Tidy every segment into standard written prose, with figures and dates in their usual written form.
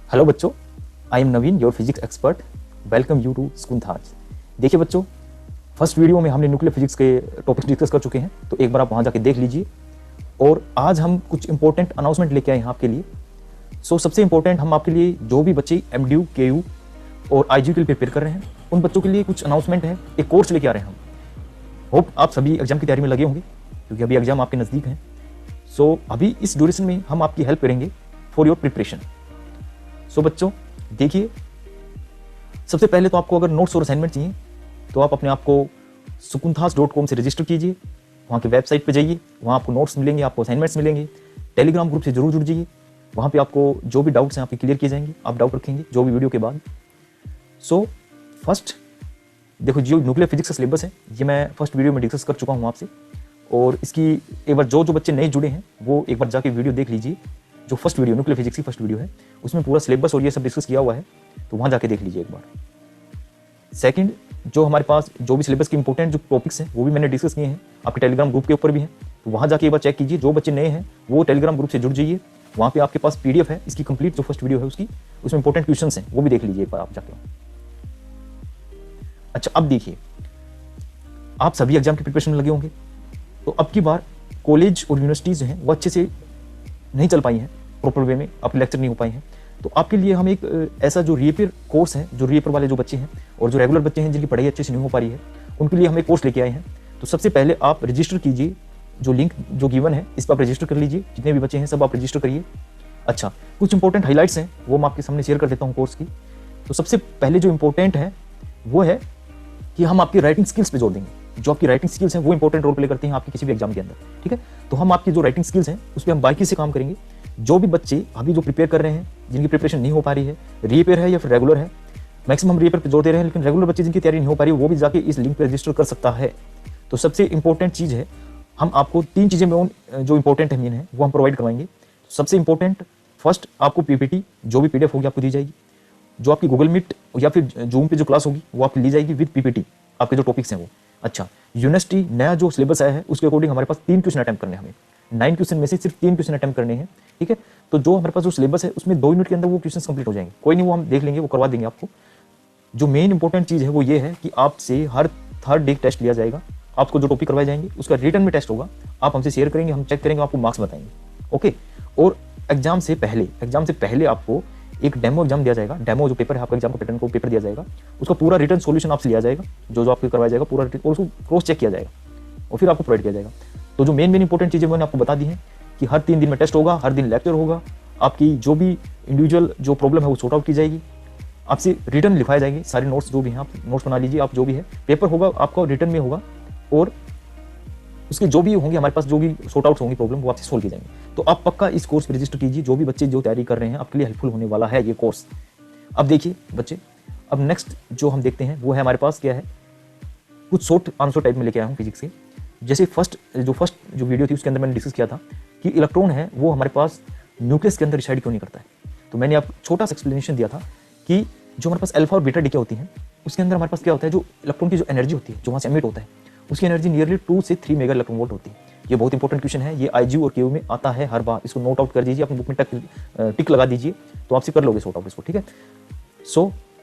Hello बच्चों, I am Naveen, your physics expert. Welcome you to स्कूंथाज। देखिए बच्चों, फर्स्ट वीडियो में हमने न्यूक्लियर फिजिक्स के टॉपिक्स डिस्कस कर चुके हैं, तो एक बार आप वहाँ जाके देख लीजिए। और आज हम कुछ इंपॉर्टेंट अनाउंसमेंट लेके आए हैं आपके लिए। सबसे इंपॉर्टेंट, हम आपके लिए जो भी बच्चे MDU, KU और IGU के लिए प्रिपेयर कर रहे हैं, उन बच्चों के लिए कुछ अनाउंसमेंट है, एक कोर्स लेके आ रहे हैं हम। होप आप सभी एग्जाम की तैयारी में लगे होंगे, क्योंकि अभी एग्जाम आपके नज़दीक हैं। अभी इस ड्यूरेशन में हम आपकी हेल्प करेंगे फॉर योर प्रिपरेशन। बच्चों देखिए, सबसे पहले तो आपको अगर नोट्स और असाइनमेंट चाहिए तो आप अपने आप को sukunthas.com से रजिस्टर कीजिए। वहाँ की वेबसाइट पे जाइए, वहाँ आपको नोट्स मिलेंगे, आपको असाइनमेंट्स मिलेंगे। टेलीग्राम ग्रुप से जरूर जुड़ जाइए, वहाँ पे आपको जो भी डाउट्स हैं आपके क्लियर किए जाएंगे। आप डाउट रखेंगे जो भी वीडियो के बाद। फर्स्ट देखो, जो न्यूक्लियर फिजिक्स का सिलेबस है, ये मैं फर्स्ट वीडियो में डिस्कस कर चुका हूँ आपसे। और इसकी एक बार जो बच्चे नए जुड़े हैं वो एक बार जाके वीडियो देख लीजिए। जो फर्स्ट वीडियो न्यूक्लियर फिजिक्स की फर्स्ट वीडियो है, उसमें पूरा सिलेबस और ये सब डिस्कस किया हुआ है, तो वहाँ जाके देख लीजिए एक बार। सेकंड, जो हमारे पास जो भी सिलेबस के इंपॉर्टेंट जो टॉपिक्स हैं वो भी मैंने डिस्कस किए हैं, आपके टेलीग्राम ग्रुप के ऊपर भी हैं, तो वहाँ जाके एक बार चेक कीजिए। जो बच्चे नए हैं वो टेलीग्राम ग्रुप से जुड़ जाइए, वहाँ पे आपके पास PDF है इसकी कंप्लीट, जो फर्स्ट वीडियो है उसकी, उसमें इंपॉर्टेंट क्वेश्चंस हैं, वो भी देख लीजिए एक बार आप जाके। अच्छा, अब देखिए, आप सभी एग्जाम की प्रिपरेशन में लगे होंगे, तो अब की बार कॉलेज और यूनिवर्सिटीज़ जो हैं वो अच्छे से नहीं चल पाई हैं, प्रॉपर वे में आपके लेक्चर नहीं हो पाए हैं। तो आपके लिए हम एक ऐसा जो रीपेयर कोर्स है, जो रीपेयर वाले जो बच्चे हैं और जो रेगुलर बच्चे हैं जिनकी पढ़ाई अच्छे से नहीं हो पा रही है, उनके लिए हम एक कोर्स लेके आए हैं। तो सबसे पहले आप रजिस्टर कीजिए, जो लिंक जो गिवन है इस पर आप रजिस्टर कर लीजिए। जितने भी बच्चे हैं सब आप रजिस्टर करिए। अच्छा, कुछ इंपॉर्टेंट हाईलाइट्स हैं वो मैं आपके सामने शेयर कर देता हूँ कोर्स की। तो सबसे पहले जो इंपॉर्टेंट है वो है कि हम आपकी राइटिंग स्किल्स पे जोर देंगे। जो आपकी राइटिंग स्किल्स हैं वो इंपॉर्टेंट रोल प्ले करते हैं आपके किसी भी एग्जाम के अंदर, ठीक है। तो हम आपकी जो राइटिंग स्किल्स हैं उस पर हम बारीकी से काम करेंगे। जो भी बच्चे अभी जो प्रिपेयर कर रहे हैं, जिनकी प्रिपरेशन नहीं हो पा रही है, रीपेयर है या फिर रेगुलर है, मैक्सिमम हम रीपेयर पे जोर दे रहे हैं, लेकिन रेगुलर बच्चे जिनकी तैयारी नहीं हो पा रही है वो भी जाके इस लिंक पे रजिस्टर कर सकता है। तो सबसे इंपॉर्टेंट चीज़ है, हम आपको 3 चीज़ें में जो इंपॉर्टेंट है मेन है वो हम प्रोवाइड करवाएंगे। सबसे इंपॉर्टेंट, फर्स्ट आपको PPT जो भी PDF होगी आपको दी जाएगी। जो आपकी गूगल मीट या फिर जूम पे जो क्लास होगी वो आपकी ली जाएगी विद PPT, आपके जो टॉपिक्स हैं वो। अच्छा, यूनिवर्सिटी नया जो सिलेबस आया है उसके अकॉर्डिंग हमारे पास 3 क्वेश्चन अटेम्प्ट करने हैं। हमें 9 क्वेश्चन में से सिर्फ 3 क्वेश्चन अटेम्प्ट करने हैं, ठीक है। तो जो हमारे पास जो सिलेबस है उसमें 2 यूनिट के अंदर वो क्वेश्चन कंप्लीट हो जाएंगे। कोई नहीं, वो हम देख लेंगे, वो करवा देंगे आपको। जो मेन इंपॉर्टेंट चीज़ है वो ये है कि आपसे हर थर्ड डे टेस्ट लिया जाएगा। आपको जो टॉपिक करवाए जाएंगे उसका रिटर्न में टेस्ट होगा, आप हमसे शेयर करेंगे, हम चेक करेंगे, आपको मार्क्स बताएंगे, ओके। और एग्जाम से पहले आपको एक डेमो एग्जाम दिया जाएगा। डेमो जो पेपर है आपका एग्जाम का पैटर्न को पेपर दिया जाएगा, उसका पूरा रिटर्न सॉल्यूशन आपसे लिया जाएगा, जो आपको करवाया जाएगा पूरा रिटर्न, और उसको क्रॉस चेक किया जाएगा और फिर आपको प्रोवाइड किया जाएगा। तो जो मेन इंपॉर्टेंट चीज़ें मैंने आपको बता दी हैं कि हर 3 दिन में टेस्ट होगा, हर दिन लेक्चर होगा, आपकी जो भी इंडिविजुअल जो प्रॉब्लम है वो सॉर्ट आउट की जाएगी, आपसे रिटर्न लिखवाए जाएंगे सारे नोट्स जो भी हैं, आप नोट्स बना लीजिए। आप जो भी है पेपर होगा आपका रिटर्न में होगा, और उसके जो भी होंगे हमारे पास जो भी सॉर्ट आउट्स होंगी प्रॉब्लम वो आपसे सोल्व की जाएंगे। तो आप पक्का इस कोर्स पर रजिस्टर कीजिए। जो भी बच्चे जो तैयारी कर रहे हैं आपके लिए हेल्पफुल होने वाला है ये कोर्स। अब देखिए बच्चे, अब नेक्स्ट जो हम देखते हैं वो है हमारे पास क्या है, कुछ शॉर्ट आंसर टाइप में लेके आया हूँ फिजिक्स के। जैसे फर्स्ट जो वीडियो थी उसके अंदर मैंने डिस्कस किया था कि इलेक्ट्रॉन है वो हमारे पास न्यूक्लियस के अंदर रिसाइड क्यों नहीं करता है। तो मैंने आप छोटा सा एक्सप्लेनेशन दिया था कि जो हमारे पास अल्फा और बीटा डीके होती हैं उसके अंदर हमारे पास क्या होता है, जो इलेक्ट्रॉन की जो एनर्जी होती है जो वहाँ से एमिट होता है उसकी एनर्जी नियरली 2 से 3 मेगा इलेक्ट्रॉन वोल्ट होती है। ये बहुत इंपॉर्टेंट क्वेश्चन है, ये IGU और KU में आता है हर बार। इसको नोट आउट कर दीजिए, अपनी बुक में टिक लगा दीजिए, तो आपसे कर लोगे सॉर्ट आउट इसको, ठीक है।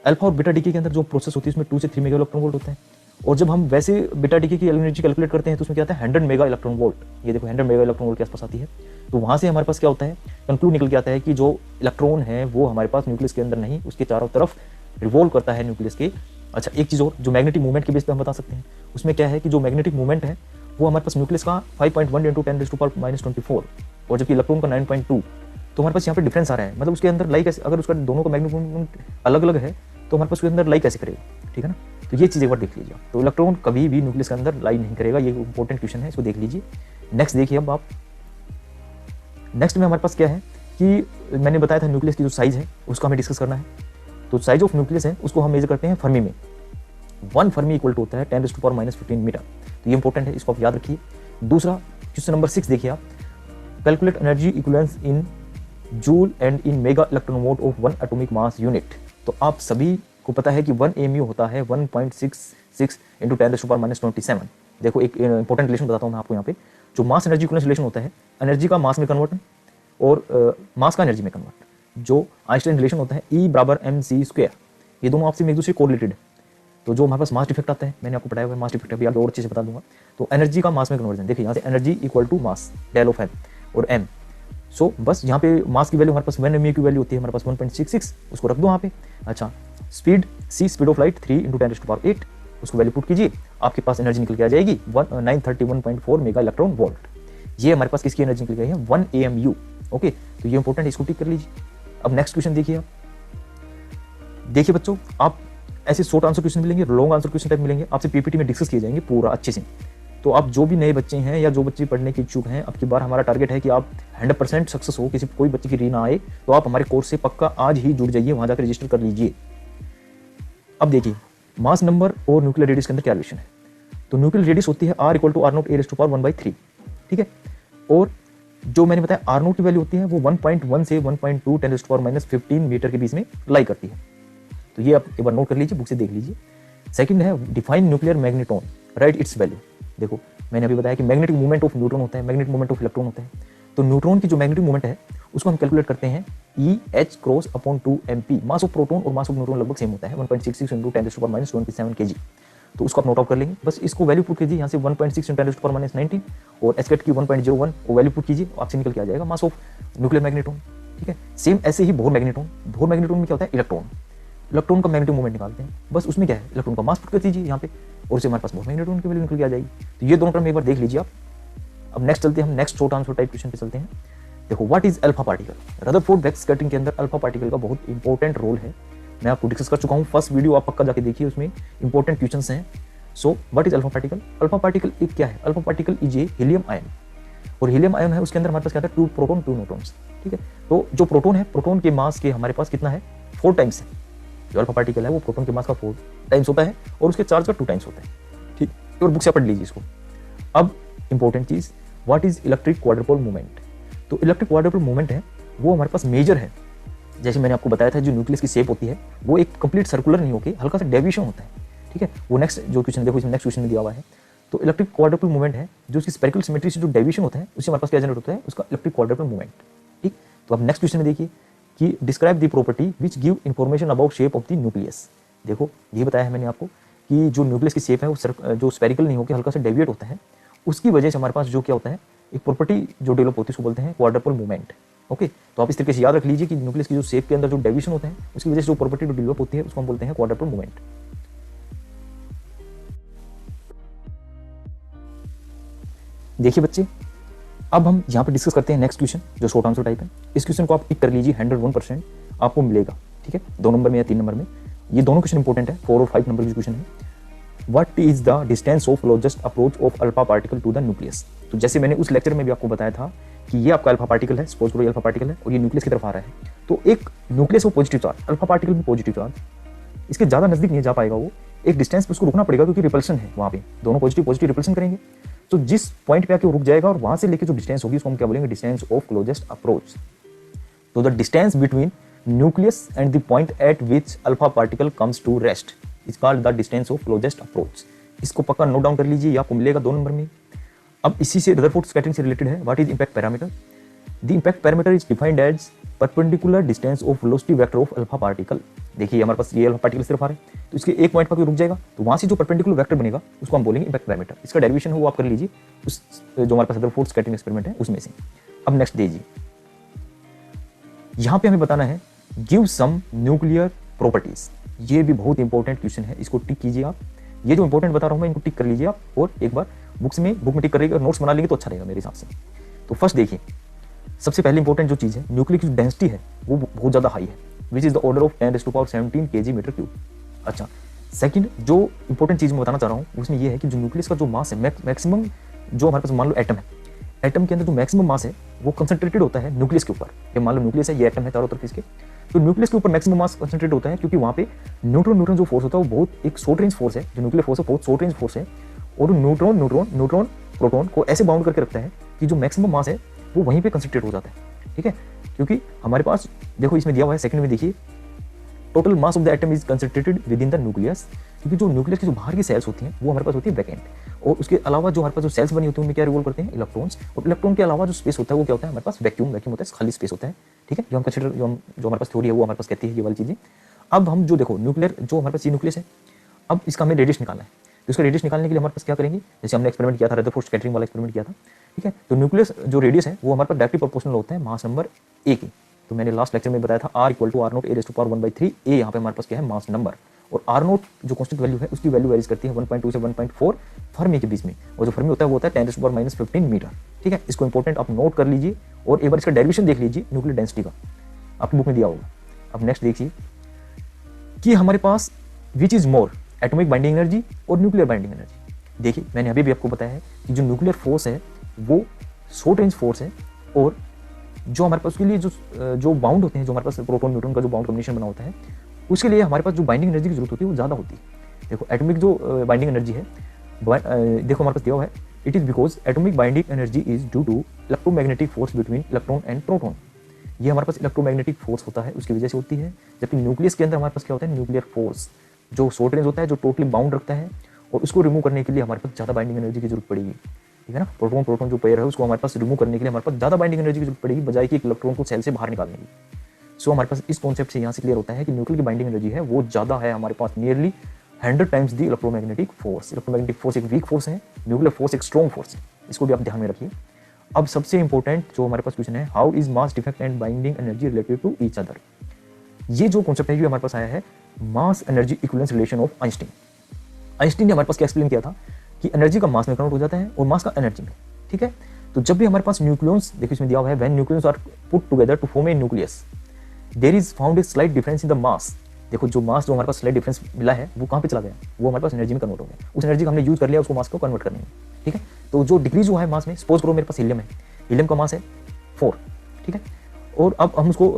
अल्फा और बीटा डीके के अंदर जो प्रोसेस होती है उसमें 2 से 3 मेगा इलेक्ट्रॉन वोल्ट होता है। और जब हम वैसे बीटा डीके की एनर्जी कैलकुलेट करते हैं तो उसमें क्या आता है 100 मेगा इलेक्ट्रॉन वोल्ट। ये देखो 100 मेगा इलेक्ट्रॉन वोल्ट के आसपास आती है। तो वहाँ से हमारे पास क्या होता है, कंक्लूड निकल के आता है कि जो इलेक्ट्रॉन है वो हमारे पास न्यूक्लियस के अंदर नहीं, उसके चारों तरफ रिवॉल्व करता है न्यूक्लियस के। अच्छा, एक चीज़ और जो मैग्नेटिक मूवमेंट के बेस पे हम बता सकते हैं, उसमें क्या है कि जो मैग्नेटिक मूवमेंट है वो हमारे पास न्यूक्लियस का 5.1 × 10⁻⁻24 और जबकि इलेक्ट्रॉन का 9.2। तो हमारे पास यहाँ पे डिफरेंस आ रहा है, मतलब उसके अंदर लाई कैसे, अगर उसका दोनों का मैग्नेटिक मूवमेंट अलग अलग है तो हमारे पास उसके अंदर लाई कैसे करेगा, ठीक है ना। तो ये चीज़ एक बार देख लीजिए। तो इलेक्ट्रॉन कभी भी न्यूक्लियस के अंदर लाई नहीं करेगा, ये इंपॉर्टेंट क्वेश्चन है, इसको देख लीजिए। नेक्स्ट देखिए, अब आप नेक्स्ट में हमारे पास क्या है कि मैंने बताया था न्यूक्लियस की जो साइज है उसका हमें डिस्कस करना है। तो साइज ऑफ न्यूक्लियस है उसको हम मेजर करते हैं फर्मी में। 1 फर्मी इक्वल टू होता है 10⁻⁻15 मीटर। तो ये इंपॉर्टेंट है, इसको आप याद रखिए। दूसरा क्वेश्चन नंबर 6 देखिए आप, calculate energy equivalence in joule and in mega electron volt of 1 atomic mass unit. तो आप सभी को पता है कि 1 AMU होता है 1.66 × 10⁻27। देखो एक इंपॉर्टेंट रिलेशन बताता हूँ मैं आपको यहाँ पे। जो मास एनर्जी इक्विवेलेंस रिलेशन होता है, एनर्जी का मास में कन्वर्ट और मास का एनर्जी में कन्वर्ट। जो आइंस्टाइन रिलेशन होता है E बराबर mc², ये दोनों आपसे एक दूसरे कोरिलेटेड है। तो जो हमारे पास मास डिफेक्ट आता है, मैंने आपको पढ़ाया हुआ है मास डिफेक्ट, अभी आगे और अच्छे से बता दूंगा। तो एनर्जी का मास में कन्वर्जन, देखिए यहाँ से एनर्जी इक्वल टू मास डेल ऑफ m और m। सो बस यहाँ पे मास की वैल्यू हमारे पास 1 m की वैल्यू होती है हमारे पास 1.66, उसको रख दो यहाँ पे। अच्छा, speed c speed of light 3 × 10⁸, उसको वैल्यू पुट कीजिए, आपके पास एनर्जी निकल के आ जाएगी 931.4 मेगा इलेक्ट्रॉन वोल्ट। ये हमारे पास किसकी एनर्जी निकल गई है 1 AMU। ओके, तो ये इंपॉर्टेंट है, इसको टिक कर लीजिए। अब नेक्स्ट क्वेश्चन देखिए आप। देखिए बच्चों, आप ऐसे शॉर्ट आंसर क्वेश्चन मिलेंगे, लॉन्ग आंसर क्वेश्चन टाइप मिलेंगे, आपसे पीपीटी में डिस्कस किए जाएंगे पूरा अच्छे से। तो आप जो भी नए बच्चे हैं या जो बच्चे पढ़ने के इच्छुक हैं, अब की बार हमारा टारगेट है कि आप 100% सक्सेस हो, किसी कोई बच्चे की री ना आए, तो आप हमारे कोर्स से पक्का आज ही जुड़ जाइए, वहां जाकर रजिस्टर कर लीजिए। अब देखिए मास नंबर और न्यूक्लियर रेडियस के अंदर क्या रिलेशन है। तो न्यूक्लियर रेडियस होती है R = R0 a⁻1/3, ठीक है। और जो मैंने बताया R0 की वैल्यू होती है वो 1.1 से 1.2 10⁻15 मीटर के बीच में लाई करती है। तो ये आप एक बार नोट कर लीजिए, बुक से देख लीजिए। सेकंड है define nuclear magneton, right it's value. देखो मैंने अभी बताया कि मैग्नेटिक मूवमेंट ऑफ न्यूट्रॉन होता है, मैग्नेटिक मूवमेंट ऑफ इलेक्ट्रॉन होता है। तो न्यूट्रॉन की जो मैग्नेटिक मूवमेंट है उसको हम कैलकुलेट करते हैं EH×2 MP। Mass of proton और मास ऑफ न्यूट्रॉन लगभग सेम होता है 1.66 × 10⁻27 kg। तो उसको आप नोट आउट कर लेंगे, बस इसको वैल्यू पुट कीजिए यहाँ से 1.6 × 10⁻19 और एस्केट की 1.01 वो वैल्यू पुट कीजिए, आपसे निकल के आ जाएगा मास ऑफ न्यूक्लियर मैग्नेटॉन, ठीक है। सेम ऐसे ही बोर मैग्नेटॉन, बोर मैग्नेटॉन में क्या होता है इलेक्ट्रॉन, इलेक्ट्रॉन का मैग्नेटिक मूवमेंट निकालते हैं, बस उसमें क्या है इलेक्ट्रॉन का मास पुट कर दीजिए यहाँ पे और उससे हमारे पास बोर मैग्नेटॉन की वैल्यू निकल के आ जाएगी। तो ये दोनों टर्म एक बार देख लीजिए आप। अब नेक्स्ट चलते हैं हम, next short answer type question पे चलते हैं। देखो what is alpha particle. Rutherford back scattering के अंदर अल्फा पार्टिकल का बहुत इंपॉर्टेंट रोल है, मैं आपको डिस्कस कर चुका हूँ, फर्स्ट वीडियो आप पक्का जाके देखिए, उसमें इंपॉर्टेंट क्वेश्चंस हैं। So what is alpha particle. Alpha particle एक क्या है, alpha particle is a helium ion, और हीलियम आयन है उसके अंदर हमारे पास क्या था 2 प्रोटॉन 2 न्यूट्रॉन्स, ठीक है। तो जो प्रोटॉन है, प्रोटॉन के मास के हमारे पास कितना है 4 टाइम्स है। जो अल्फा पार्टिकल है वो प्रोटॉन के मास का 4 टाइम्स होता है और उसके चार्ज का 2 टाइम्स होता है, ठीक। और बुक से पढ़ लीजिए इसको। अब इंपॉर्टेंट चीज, what is electric quadrupole movement. तो इलेक्ट्रिक क्वाड्रुपोल मूवमेंट है वो हमारे पास मेजर है। जैसे मैंने आपको बताया था जो न्यूक्लियस की शेप होती है वो एक कंप्लीट सर्कुलर नहीं होकर हल्का सा डेविएशन होता है, ठीक है। वो नेक्स्ट जो क्वेश्चन देखो, इसमें नेक्स्ट क्वेश्चन में दिया हुआ है। तो इलेक्ट्रिक क्वाड्रुपोल मूवमेंट है जो उसकी स्फेरिकल सिमेट्री से जो डेविएशन होता है उससे हमारे पास क्या जनरेट होता है, उसका इलेक्ट्रिक क्वाड्रुपोल मूवमेंट, ठीक। तो अब नेक्स्ट क्वेश्चन में देखिए कि describe the property which give information about shape of the nucleus. देखो ये बताया है मैंने आपको कि जो न्यूक्लियस की शेप है वो जो स्फेरिकल नहीं होकर हल्का सा डेविएट होता है, उसकी वजह से हमारे पास जो क्या होता है एक प्रॉपर्टी जो डेवलप होती है उसको बोलते हैं क्वाड्रुपोल मूवमेंट। ओके, तो आप इस तरीके से याद रख लीजिए कि न्यूक्लियस की जो शेप के अंदर जो डेविएशन होता है उसकी वजह से जो प्रॉपर्टी डेवलप होती है उसको हम बोलते हैं क्वाड्रुपोल मूवमेंट। देखिए बच्चे, अब हम यहाँ पे डिस्कस करते हैं नेक्स्ट क्वेश्चन जो शॉर्ट आंसर टाइप है। इस क्वेश्चन को आप टिक कर लीजिए, 101% आपको मिलेगा, ठीक है। 2 नंबर में या 3 नंबर में, ये दोनों क्वेश्चन इंपॉर्टेंट है, 4 और 5 नंबर के क्वेश्चन है। What is the distance of closest approach of alpha particle to the nucleus. तो जैसे मैंने उस लेक्चर में भी आपको बताया था कि ये आपका अल्फा पार्टिकल है, सपोज करो ये अल्फा पार्टिकल है और ये न्यूक्लियस की तरफ आ रहा है। तो एक न्यूक्लियस वो पॉजिटिव चार्ज, अल्फा पार्टिकल में पॉजिटिव चार्ज, इसके ज्यादा नजदीक नहीं जा पाएगा, वो एक डिस्टेंस पे उसको रुकना पड़ेगा क्योंकि रिपल्शन है वहाँ पे, दोनों पॉजिटिव पॉजिटिव रिपल्शन करेंगे। तो जिस पॉइंट पे आके वो रुक जाएगा और वहां से लेके जो डिस्टेंस होगी उसको हम क्या बोलेंगे, डिस्टेंस ऑफ क्लोजेस्ट अप्रोच। तो the distance between nucleus and the point at which alpha particle comes to rest is called the distance of closest approach. इसको पक्का नोट डाउन कर लीजिए, ये आपको मिलेगा 2 नंबर में। अब इसी से रदरफोर्ड स्कैटरिंग से रिलेटेड है, what is impact parameter. The impact parameter is defined as perpendicular distance of velocity vector of alpha particle. देखिए हमारे पास ये अल्फा पार्टिकल सिर्फ आ रहे हैं, तो इसके एक पॉइंट पर रुक जाएगा तो वहां से जो परपेंडिकुलर वेक्टर बनेगा उसको हम बोलेंगे इंपैक्ट पैरामीटर। इसका डेरिवेशन है वो आप कर लीजिए उस जो हमारे पास रदरफोर्ड स्कैटरिंग एक्सपेरिमेंट है उसमें से। अब नेक्स्ट दीजिए, यहां पे हमें बताना है गिव सम न्यूक्लियर प्रॉपर्टीज। ये भी बहुत इंपॉर्टेंट क्वेश्चन है, इसको टिक कीजिए आप। ये जो इंपॉर्टेंट बता रहा हूं मैं इनको टिक कर लीजिए आप, और एक बार बुक में टिक करेंगे और नोट्स बना लेंगे तो अच्छा रहेगा मेरे हिसाब से। तो फर्स्ट देखिए, सबसे पहले इंपॉर्टेंट जो चीज है, न्यूक्लियर की जो डेंसिटी है वो बहुत ज्यादा हाई है, which is the order of 10⁻17 kg metre cube. अच्छा, सेकंड जो इंपॉर्टेंट चीज मैं बताना चाह रहा हूँ उसमें ये है कि जो न्यूक्लियस का जो मास है मैक्सिमम, जो हमारे पास मान लो एटम है, एटम के अंदर जो मैक्सिमम मास है वो कंसंट्रेटेड होता है न्यूक्लियस के ऊपर। ये मान लो न्यूक्लियस है, ये एटम है चारों तरफ इसके, तो न्यूक्लियस के ऊपर मैक्सिमम मास कंसंट्रेट होता है क्योंकि वहाँ पे न्यूट्रॉन जो फोर्स होता है वो बहुत एक शॉर्ट रेंज फोर्स है, जो न्यूक्लियर फोर्स है बहुत शॉर्ट रेंज फोर्स है, और न्यूट्रॉन प्रोटॉन को ऐसे बाउंड करके रखता है कि जो मैक्सिमम मास है वो वहीं पे कंसंट्रेट हो जाता है, ठीक है। क्योंकि हमारे पास देखो इसमें दिया हुआ है सेकंड में, देखिए total mass of the atom is concentrated with in the nucleus, क्योंकि जो न्यूक्लियस की जो बाहर की सेल्स होती हैं वो हमारे पास होती है बैक एंड, और उसके अलावा जो हमारे पास जो सेल्स बनी होती है उनमें क्या रिवॉल्व करते हैं, इलेक्ट्रॉन्स, और इलेक्ट्रॉन के अलावा जो स्पेस होता है वो क्या होता है हमारे पास वैक्यूम होता है, खाली स्पेस होता है ठीक है, जो हम कंसिडर जो हमारे पास थ्योरी है वो हमारे पास कहती है ये वाली चीज़ें। अब हम जो देखो न्यूक्लियर जो हमारे पास सी न्यूक्लियस है, अब इसका हमें रेडियस निकालना है। तो इसका रेडियस निकालने के लिए हमारे पास क्या करेंगे, जैसे हमने एक्सपेरिमेंट किया था, रदरफोर्ड स्कैटरिंग वाला एक्सपेरिमेंट किया था, ठीक है। तो न्यूक्लियस जो रेडियस है वो हमारे पास डायरेक्टली प्रोपोर्शनल होता है मास नंबर ए की। तो मैंने लास्ट लेक्चर में बताया था R = R0 a⁻1/3। ए यहाँ पे हमारे पास क्या है, मास नंबर, और R0 जो कांस्टेंट वैल्यू है उसकी वैल्यू वेरीज करती है 1.2 से 1.4 फर्मी के बीच में, और जो फर्मी होता है वो होता है 10⁻⁻15 मीटर, ठीक है। इसको इंपॉर्टेंट आप नोट कर लीजिए और एक बार इसका डेरिवेशन देख लीजिए न्यूक्लियर डेंसिटी का, आपकी बुक में दिया होगा। अब नेक्स्ट देखिए कि हमारे पास which is more, atomic binding energy और न्यूक्लियर बाइंडिंग एनर्जी। देखिए मैंने अभी भी आपको बताया है कि जो न्यूक्लियर फोर्स है वो शॉर्ट रेंज फोर्स है, और जो हमारे पास उसके लिए जो बाउंड होते हैं, जो हमारे पास प्रोटॉन न्यूट्रॉन का जो बाउंड कॉम्बिनेशन बना होता है, उसके लिए हमारे पास जो बाइंडिंग एनर्जी की जरूरत होती है वो ज़्यादा होती है। देखो एटॉमिक जो बाइंडिंग एनर्जी है, देखो हमारे पास दिया हुआ है, it is because atomic binding energy is due to electromagnetic force between electron and proton. ये हमारे पास इलेक्ट्रोमैग्नेटिक फोर्स होता है, उसकी वजह से होती है। जबकि न्यूक्लियस के अंदर हमारे पास क्या होता है, न्यूक्लियर फोर्स जो शॉर्ट रेंज होता है, जो टोटली बाउंड रखता है, और उसको रिमूव करने के लिए हमारे पास ज़्यादा बाइंडिंग एनर्जी की जरूरत पड़ेगी, ठीक है ना। प्रोटॉन प्रोटॉन जो पेयर है उसको हमारे पास रिमूव करने के लिए हमारे पास ज़्यादा बाइंडिंग एनर्जी की जरूरत पड़ेगी, बजाय कि एक इलेक्ट्रॉन को सेल से बाहर निकालने की। सो हमारे पास इस कॉन्सेप्ट से यहाँ से क्लियर होता है कि न्यूक्लियर की बाइंडिंग एनर्जी है वो ज़्यादा है हमारे पास, nearly 100 times the electromagnetic force. Electromagnetic force एक वीक फोर्स है, न्यूक्लियर फोर्स एक स्ट्रॉन्ग फोर्स है, इसको भी आप ध्यान में रखिए। अब सबसे इंपॉर्टेंट जो हमारे पास क्वेश्चन है, how is mass defect and binding energy related to each other. ये जो कॉन्सेप्ट है ये हमारे पास आया है mass energy equivalence relation of Einstein. Einstein ने हमारे पास क्या एक्सप्लेन किया था कि एनर्जी का मास में कन्वर्ट हो जाता है और मास का एनर्जी में, ठीक है। तो जब भी हमारे पास न्यूक्लियस, देखिए इसमें दिया हुआ है, when nucleus are put together to form a nucleus there is found a slight difference in the mass. देखो जो मास जो हमारे पास स्लाइट डिफरेंस मिला है वो कहाँ पे चला गया, वो हमारे पास एनर्जी में कन्वर्ट हो गया। उस एनर्जी का हमने यूज कर लिया उसको मास को कन्वर्ट करने में, ठीक है। तो जो डिक्रीज हुआ है मास में, सपोज करो मेरे पास हीलियम है, हीलियम का मास है 4, ठीक है, और अब हम उसको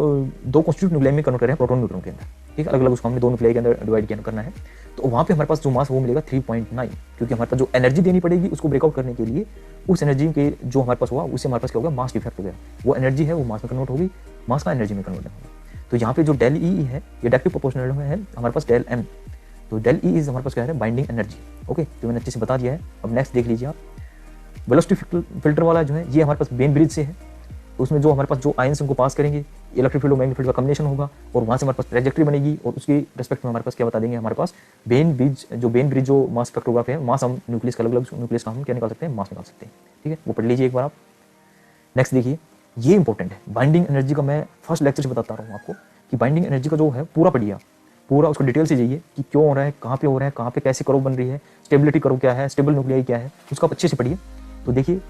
दो कॉन्स्टिट्यूट न्यूक्लियस में कन्वर्ट कर रहे हैं प्रोटॉन न्यूट्रॉन के अंदर, ठीक है। अलग अलग उसको हमने दो न्यूक्लियस के अंदर डिवाइड करना है। तो वहाँ पे हमारे पास जो मास वो मिलेगा 3.9, क्योंकि हमारे पास जो एनर्जी देनी पड़ेगी उसको ब्रेकआउट करने के लिए, उस एनर्जी के जो हमारे पास हुआ उससे हमारे पास क्या होगा, मास डिफेक्ट हो गया। वो एनर्जी है वो मास में कन्वर्ट होगी, मास का एनर्जी में कन्वर्ट होगा। तो यहाँ पे जो डेल ई है ये डायरेक्टली प्रोपोर्शनल है हमारे पास डेल एम। तो डेल ई इज हमारे पास क्या है, बाइंडिंग एनर्जी, ओके। तो मैंने अच्छे से बता दिया है। अब नेक्स्ट देख लीजिए आप, वेलोसिटी फिल्टर वाला जो है ये हमारे पास वेन ब्रिज से है। तो उसमें जो हमारे पास जो आयंस उनको पास करेंगे, इलेक्ट्रिक फील्ड और मैग्नेटिक फील्ड का कॉम्बिनेशन होगा, और वहाँ से हमारे पास ट्रैजेक्टरी बनेगी, और उसकी रिस्पेक्ट में हमारे पास क्या बता देंगे, हमारे पास वेन ब्रिज जो मास स्पेक्ट्रोग्राफ है, मास हम न्यूक्लियस का अलग अलग न्यूक्लियस का हम क्या निकाल सकते हैं, मास निकाल सकते हैं, ठीक है। वो पढ़ लीजिए एक बार आप। नेक्स्ट देखिए, ये इंपॉर्टेंट है बाइंडिंग एनर्जी का। मैं फर्स्ट लेक्चर से बताता रहा हूँ आपको कि बाइंडिंग एनर्जी का जो है पूरा पढ़िए, पूरा उसको डिटेल से जाइए कि क्यों हो रहा है, कहाँ पे हो रहा है, कहाँ पे कैसे करो बन रही है, स्टेबिलिटी करो क्या है, स्टेबल न्यूक्लियाई क्या है, उसका आप अच्छे से पढ़िए। तो देखिए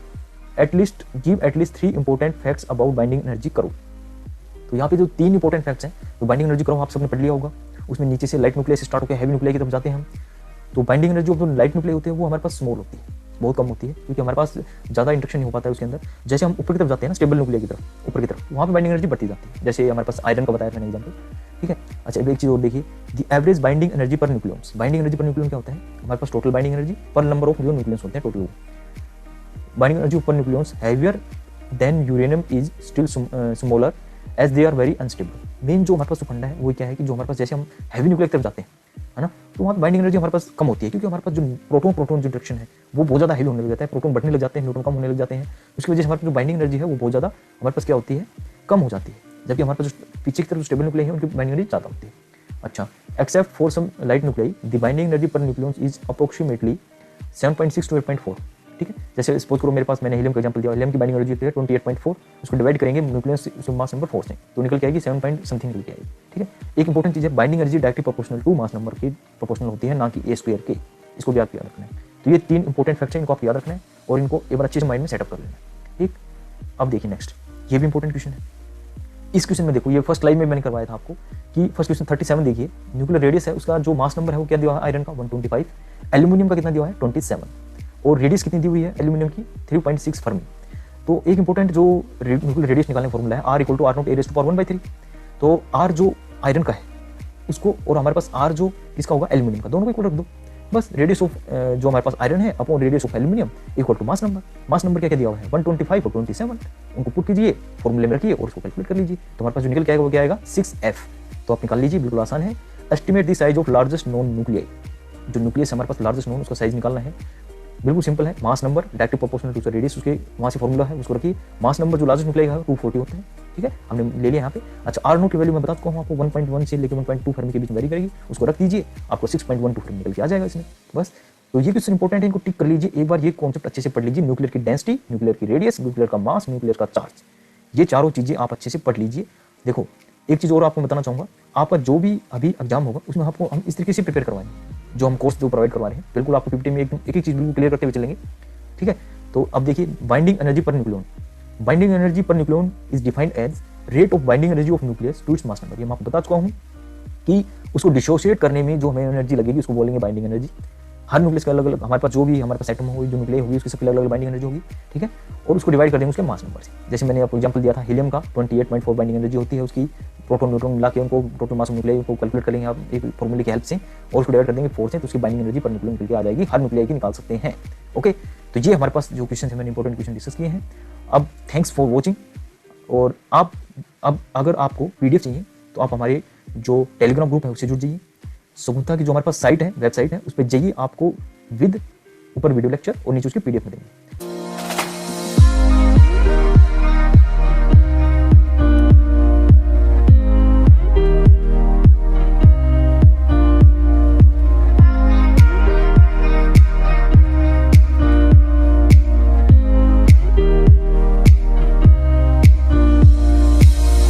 give at least 3 important facts about binding energy करो। तो यहाँ पे जो 3 इंपॉर्टेंट फैक्ट्स हैं तो बाइंडिंग एनर्जी करो, आप सबने पढ़ लिया होगा। उसमें नीचे से लाइट न्यूक्लियस स्टार्ट होकर हैवी न्यूक्लियाई की तरफ जाते हैं हम। तो बाइंडिंग एनर्जी जो लाइट न्यूक्लियाई होती है वो हमारे पास स्मॉल होती है, बहुत कम होती है, क्योंकि हमारे पास ज़्यादा इंट्रैक्शन नहीं हो पाता है उसके अंदर। जैसे हम ऊपर की तरफ जाते हैं ना, स्टेबल न्यूक्लियाई की तरफ, ऊपर की तरफ, वहाँ पे बाइंडिंग एनर्जी बढ़ती जाती है। जैसे हमारे पास आयरन का बताया मैंने एग्जाम्पल, ठीक है। अच्छा एक चीज़ और देखिए, the average binding energy per nucleus. Binding energy per nucleus क्या होता है, हमारे पास total binding energy per number of जो न्यूक्लियस होते हैं total. Binding energy per nucleus heavier than uranium is still smaller as they are very unstable. Main जो हमारे पास फंडा है वो क्या है कि जो हमारे पास जैसे हम हैवी न्यूक्लियर की तरफ जाते हैं, है ना, तो वहाँ बाइंडिंग एनर्जी हमारे पास कम होती है, क्योंकि हमारे पास जो प्रोटॉन जो इंट्रैक्शन है वो बहुत ज़्यादा हैवी होने लग जाता है, प्रोटॉन बढ़ने लग जाते हैं, न्यूट्रॉन कम होने लग जाते हैं। उसकी वजह से हमारे पास जो बाइंडिंग एनर्जी है वो बहुत ज़्यादा हमारे पास क्या होती है, कम हो जाती है। जबकि हमारे पास जो पीछे की तरफ स्टेबल न्यूक्लियाई है उनकी बाइंडिंग एनर्जी ज़्यादा होती है। अच्छा, except for some light nuclei the binding energy per nucleus is approximately 7.6 to 8.4, ठीक है। जैसे सपोज करो मेरे पास, मैंने हीलियम का एग्जांपल दिया, हीलियम की बाइंडिंग एनर्जी होती है 28.4, उसको डिवाइड करेंगे न्यूक्लियस मास नंबर 4 से, तो निकल के आएगी 7 पॉइंट समथिंग निकल के आएगी, ठीक है। एक इंपॉर्टेंट चीज़ है, binding energy directly proportional to mass number की प्रोपोर्शनल होती है, ना कि A² के। इसको भी आप याद रखना है। तो ये 3 इंपॉर्टेंट फैक्ट्स हैं, इनको आप याद रखना है और इनको एक बार अच्छे से माइंड में सेटअप कर लेना है, ठीक। अब देखिए नेक्स्ट, ये भी इंपॉर्टेंट क्वेश्चन है। इस क्वेश्चन में देखो, ये फर्स्ट लाइन में मैंने करवाया था आपको कि फर्स्ट क्वेश्चन 37 देखिए, न्यूक्लियर रेडियस है उसका जो मास नंबर है वो क्या दिया है, आयरन का 125, एल्यूमिनियम का कितना दिया है 27, और रेडियस कितनी दी हुई है एल्यूमिनियम की 3.6 फर्मी। तो एक इंपॉर्टेंट जो न्यूक्लियर रेडियस निकालने फॉर्मूला है R = R0 a⁻1/3। तो R जो आयरन का है उसको, और हमारे पास R जो किसका होगा, एल्यूमिनियम का, दोनों को इक्वल रख दो बस। रेडियस ऑफ जो हमारे पास आयरन है upon radius of aluminium equal to mass number. Mass number क्या दिया हुआ है 125 और 27, उनको पुट कीजिए, फॉर्मूले में रखिए और उसको कैलकुलेट कर लीजिए। तो हमारे पास जो निकल के आएगा वो क्या आएगा 6F। तो आप निकाल लीजिए, बिल्कुल आसान है। Estimate the size of largest known nuclei, जो न्यूक्लियस हमारे पास लार्जेस्ट नॉन, उसका साइज निकालना है। बिल्कुल सिंपल है, mass number directly proportional to the radius, उसके वहाँ से फॉर्मूला है, उसको रखिए। मास नंबर जो लार्जेस्ट न्यूक्लियाई है 240 होते हैं, ठीक है, हमने ले लिया यहाँ पे। अच्छा, आर नोट की वैल्यू मैं बताता हूँ आपको, 1.1 से लेकर 1.2 फर्मी के बीच वेरी करेगी, उसको रख दीजिए, आपको 6.12 फर्मी निकल के आ जाएगा इसमें, बस। तो ये क्वेश्चन इंपॉर्टेंट है, इनको टिक कर लीजिए, एक बार ये कॉन्सेप्ट अच्छे से पढ़ लीजिए, न्यूक्लियर की डेंसिटी, न्यूक्लियर की रेडियस, न्यूक्लियर का मास, न्यूक्लियर का चार्ज, ये चारों चीजें आप अच्छे से पढ़ लीजिए। देखो एक चीज और आपको बताना चाहूंगा, आपका जो भी अभी एग्जाम होगा उसमें आपको हम इस तरीके से प्रिपेयर करवाएंगे, जो हम कोर्स जो प्रोवाइड करवा रहे हैं, बिल्कुल आपको पीपीटी में एक एक चीज बिल्कुल क्लियर करते हुए चलेंगे, ठीक है। तो अब देखिए, binding energy per nucleon, binding energy per nucleon is defined as rate of binding energy of nucleus to its mass number. ये मैं आपको बता चुका हूँ कि उसको डिसोशिएट करने में जो हमें एनर्जी लगेगी उसको बोलेंगे बाइंडिंग एनर्जी। हर न्यूक्लियस का अलग अलग, हमारे पास जो भी हमारे पास एटम होगी, जो न्यूक्लियस होगी, उसकी सबकी अलग अलग बाइंडिंग एनर्जी होगी, ठीक है, और उसको डिवाइड कर देंगे उसके मास नंबर से। जैसे मैंने आपको एग्जांपल दिया था, हीलियम का 28.4 बाइंडिंग एनर्जी होती है उसकी, प्रोटॉन न्यूट्रॉन मिला के उनको टोटल मास ऑफ न्यूक्लियाई को कैलकुलेट कर लेंगे आप एक फॉर्मूले की हेल्प से, और उसको डिवाइड कर देंगे 4 से, तो उसकी बाइंडिंग एनर्जी पर न्यूक्लियन निकल के आ जाएगी, हर न्यूक्लियाई की निकाल सकते हैं। ओके, तो ये हमारे पास जो क्वेश्चन है, मैंने इंपॉर्टेंट क्वेश्चन डिस्कस किए हैं। अब थैंक्स फॉर वॉचिंग, और आप अब अगर आपको पीडीएफ चाहिए तो आप हमारे जो टेलीग्राम ग्रुप है उससे जुड़ जाइए। सुगंधा की जो हमारे पास साइट है, वेबसाइट है, उस पर जाइए, आपको विद ऊपर वीडियो लेक्चर और नीचे उसकी पीडीएफ मिलेंगे।